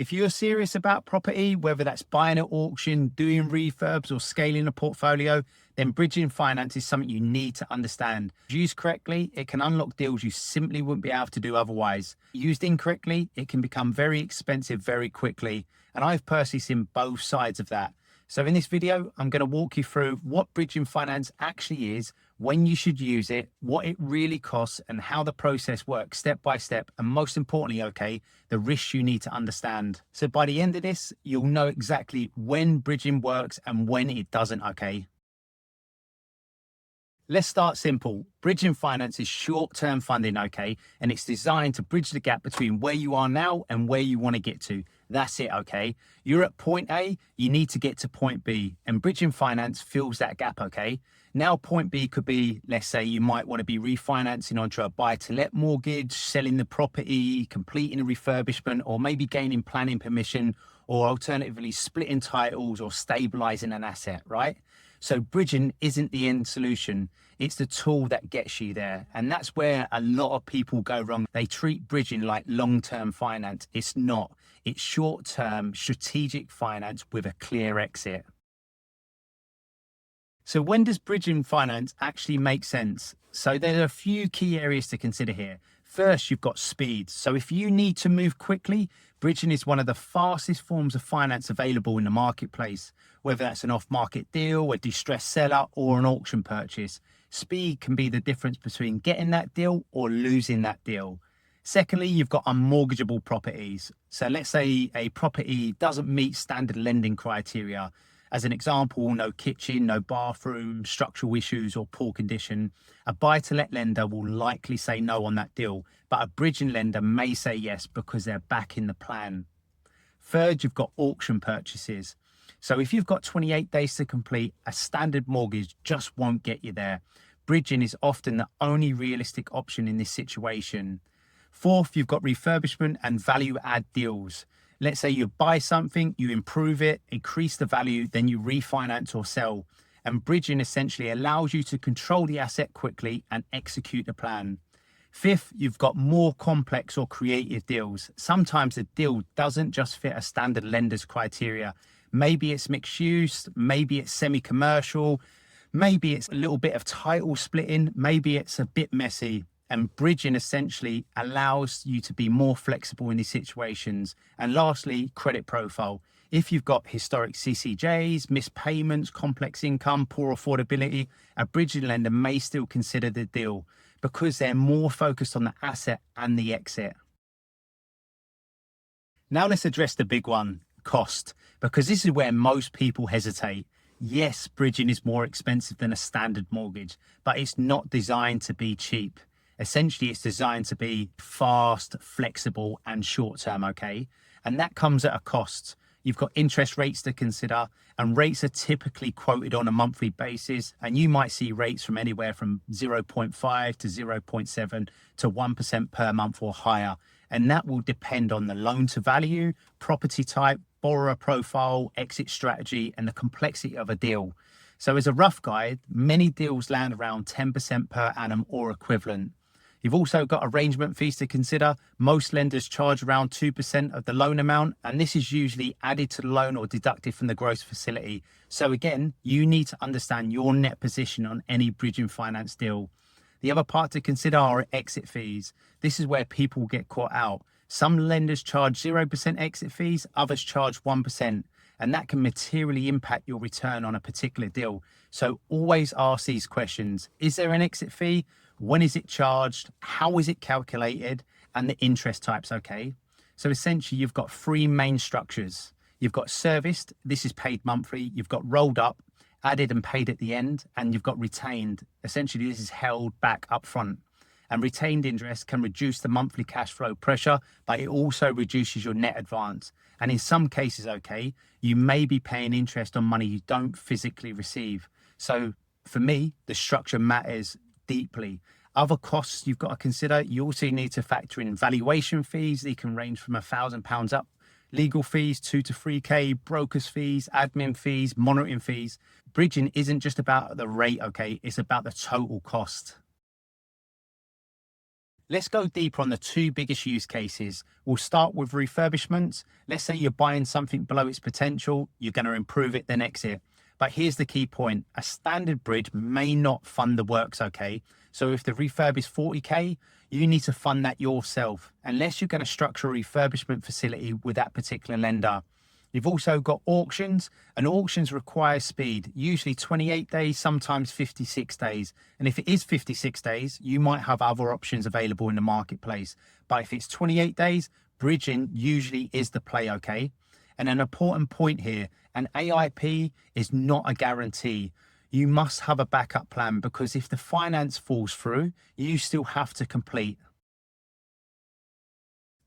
If you're serious about property, whether that's buying at auction, doing refurbs, or scaling a portfolio, then bridging finance is something you need to understand. Used correctly, it can unlock deals you simply wouldn't be able to do otherwise. Used incorrectly, it can become very expensive very quickly. And I've personally seen both sides of that. So in this video, I'm going to walk you through what bridging finance actually is, when you should use it, what it really costs, and how the process works step by step. And most importantly, the risks you need to understand. So by the end of this, you'll know exactly when bridging works and when it doesn't, Let's start simple. Bridging finance is short-term funding, and it's designed to bridge the gap between where you are now and where you want to get to. That's it, You're at point A, you need to get to point B, and bridging finance fills that gap, Now, point B could be, let's say you might want to be refinancing onto a buy-to-let mortgage, selling the property, completing a refurbishment, or maybe gaining planning permission, or alternatively splitting titles or stabilizing an asset, right? So bridging isn't the end solution. It's the tool that gets you there. And that's where a lot of people go wrong. They treat bridging like long-term finance. It's not. It's short-term strategic finance with a clear exit. So when does bridging finance actually make sense? So there are a few key areas to consider here. First, you've got speed. So if you need to move quickly, bridging is one of the fastest forms of finance available in the marketplace, whether that's an off-market deal, a distressed seller, or an auction purchase. Speed can be the difference between getting that deal or losing that deal. Secondly, you've got unmortgageable properties. So let's say a property doesn't meet standard lending criteria. As an example, no kitchen, no bathroom, structural issues, or poor condition. A buy-to-let lender will likely say no on that deal, but a bridging lender may say yes because they're backing the plan. Third, you've got auction purchases. So if you've got 28 days to complete, a standard mortgage just won't get you there. Bridging is often the only realistic option in this situation. Fourth, you've got refurbishment and value-add deals. Let's say you buy something, you improve it, increase the value, then you refinance or sell. And bridging essentially allows you to control the asset quickly and execute the plan. Fifth, you've got more complex or creative deals. Sometimes a deal doesn't just fit a standard lender's criteria. Maybe it's mixed use, maybe it's semi-commercial, maybe it's a little bit of title splitting, maybe it's a bit messy. And bridging essentially allows you to be more flexible in these situations. And lastly, credit profile. If you've got historic CCJs, missed payments, complex income, poor affordability, a bridging lender may still consider the deal because they're more focused on the asset and the exit. Now let's address the big one, cost, because this is where most people hesitate. Yes, bridging is more expensive than a standard mortgage, but it's not designed to be cheap. Essentially, it's designed to be fast, flexible, and short-term, And that comes at a cost. You've got interest rates to consider, and rates are typically quoted on a monthly basis. And you might see rates from anywhere from 0.5 to 0.7 to 1% per month or higher. And that will depend on the loan to value, property type, borrower profile, exit strategy, and the complexity of a deal. So as a rough guide, many deals land around 10% per annum or equivalent. You've also got arrangement fees to consider. Most lenders charge around 2% of the loan amount, and this is usually added to the loan or deducted from the gross facility. So again, you need to understand your net position on any bridging finance deal. The other part to consider are exit fees. This is where people get caught out. Some lenders charge 0% exit fees, others charge 1%, and that can materially impact your return on a particular deal. So always ask these questions. Is there an exit fee? When is it charged? How is it calculated? And the interest types, So essentially, you've got three main structures. You've got serviced, this is paid monthly. You've got rolled up, added and paid at the end. And you've got retained. Essentially, this is held back up front. And retained interest can reduce the monthly cash flow pressure, but it also reduces your net advance. And in some cases, you may be paying interest on money you don't physically receive. So for me, the structure matters deeply. Other costs you've got to consider, you also need to factor in valuation fees. They can range from £1,000 up. Legal fees, 2 to 3K, brokers fees, admin fees, monitoring fees. Bridging isn't just about the rate, It's about the total cost. Let's go deeper on the two biggest use cases. We'll start with refurbishment. Let's say you're buying something below its potential, you're going to improve it, then exit. But here's the key point. A standard bridge may not fund the works, okay? So if the refurb is 40K, you need to fund that yourself, unless you're going to structure a refurbishment facility with that particular lender. You've also got auctions, and auctions require speed, usually 28 days, sometimes 56 days. And if it is 56 days, you might have other options available in the marketplace. But if it's 28 days, bridging usually is the play, okay? And an important point here, an AIP is not a guarantee. You must have a backup plan, because if the finance falls through, you still have to complete.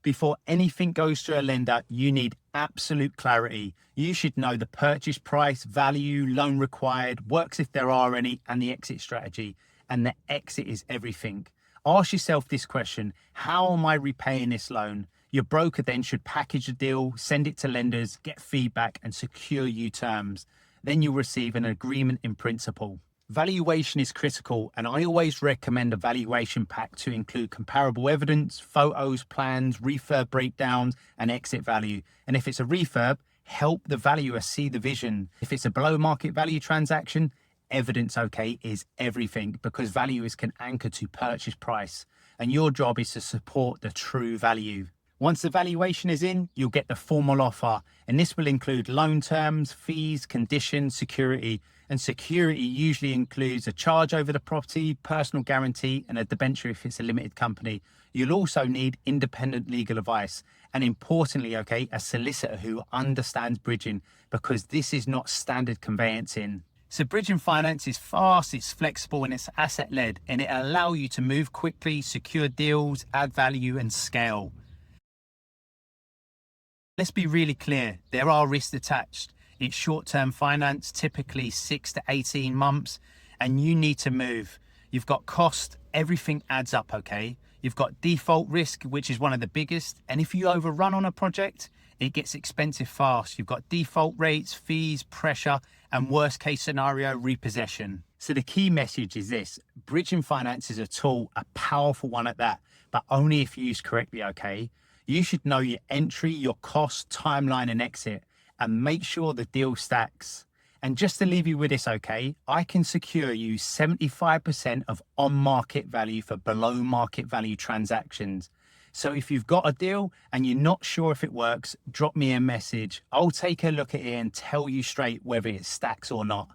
Before anything goes to a lender, you need absolute clarity. You should know the purchase price, value, loan required, works if there are any, and the exit strategy. And the exit is everything. Ask yourself this question: how am I repaying this loan? Your broker then should package a deal, send it to lenders, get feedback, and secure you terms. Then you'll receive an agreement in principle. Valuation is critical, and I always recommend a valuation pack to include comparable evidence, photos, plans, refurb breakdowns, and exit value. And if it's a refurb, help the valuer see the vision. If it's a below market value transaction, evidence, okay, is everything, because valuers can anchor to purchase price, and your job is to support the true value. Once the valuation is in, you'll get the formal offer, and this will include loan terms, fees, conditions, security. And security usually includes a charge over the property, personal guarantee, and a debenture if it's a limited company. You'll also need independent legal advice, and importantly, okay, a solicitor who understands bridging, because this is not standard conveyancing. So bridging finance is fast, it's flexible, and it's asset-led, and it allows you to move quickly, secure deals, add value, and scale. Let's be really clear, there are risks attached. It's short-term finance, typically 6 to 18 months, and you need to move. You've got cost, everything adds up, okay? You've got default risk, which is one of the biggest, and if you overrun on a project, it gets expensive fast. You've got default rates, fees, pressure, and worst case scenario, repossession. So the key message is this: bridging finance is a tool, a powerful one at that, but only if used correctly, okay? You should know your entry, your cost, timeline, and exit, and make sure the deal stacks. And just to leave you with this, okay, I can secure you 75% of on-market value for below-market value transactions. So if you've got a deal and you're not sure if it works, drop me a message. I'll take a look at it and tell you straight whether it stacks or not.